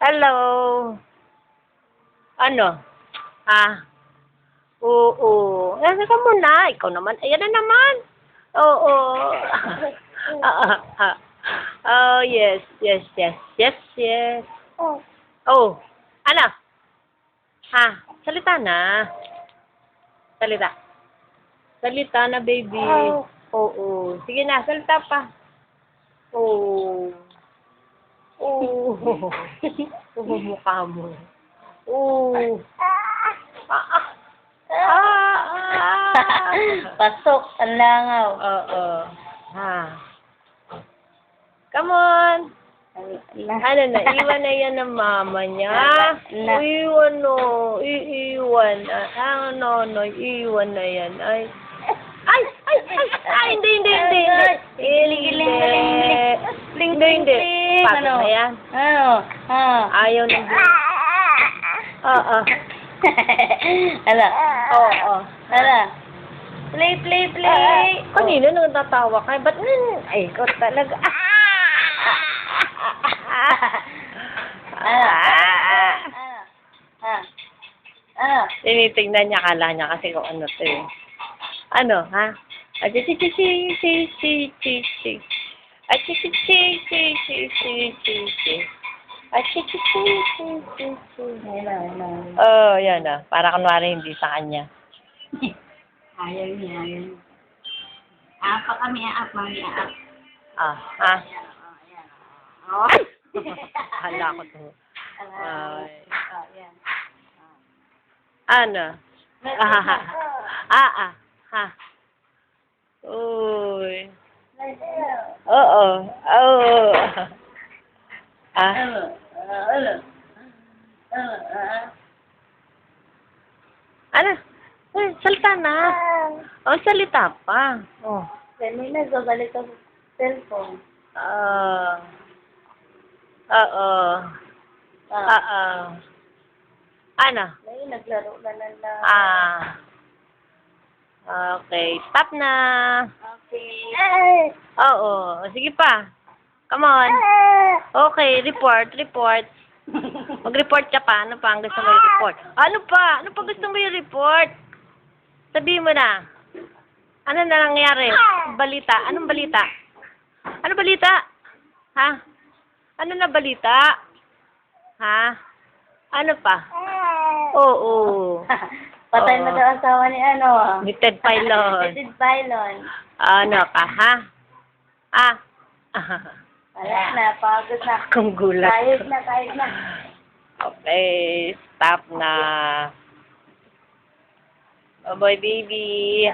Hello. Ano? Ah, oo. Ka muna. Ikaw naman. Ayan na naman. Oo. Oh, yes, yes, yes, yes, yes. Oh, ano? Ha? Salita na. Salita. Salita na, baby. Oo. Sige na, salita pa. Oo. Oo. Mukha mo. Oo. Pasok, ang langaw. Oo. Ha. Come on. Ano na, iwan na yan ng mama niya. Iwan no. Iiwan. No, iwan na yan. Ay, hindi. Hindi. Pasok na yan. Ayaw na. Oo. Ala. Oo. Ala. Play. Kanina nung tatawa ka, ba't ay, ikaw talaga. Tinitingnan niya, kala niya kasi kung ano to eh. Ano, ha? Oh, yan ah. Para kunwari hindi sa kanya. Ayaw niya. Apa kami, mami. Ha? Ay! Hala ko to. Ay. Yan. Ano? Ha? Uy. Oo. Ano? Uy, salita na. Oh, salita pa. Oh. May nagagalit ako sa cellphone. Oo. Ano? May naglaro na lang. Okay. Stop na. Okay. Oo. Sige pa. Come on. Okay. Report. Mag-report ka pa. Ano pa ang gusto mo i-report? Ano pa? Ano pa gusto mo i-report? Sabihin mo na. Ano na nangyari? Balita. Anong balita? Ano balita? Ha? Ano na balita? Ha? Ano pa? Oo. Patay na daw asawa ni ano. Ni Ted Filon. Ted Filon. Ano ka, ha? Wala na, pagod na. Kung gulat. Kahit na. Okay, stop na. Bye-bye, baby.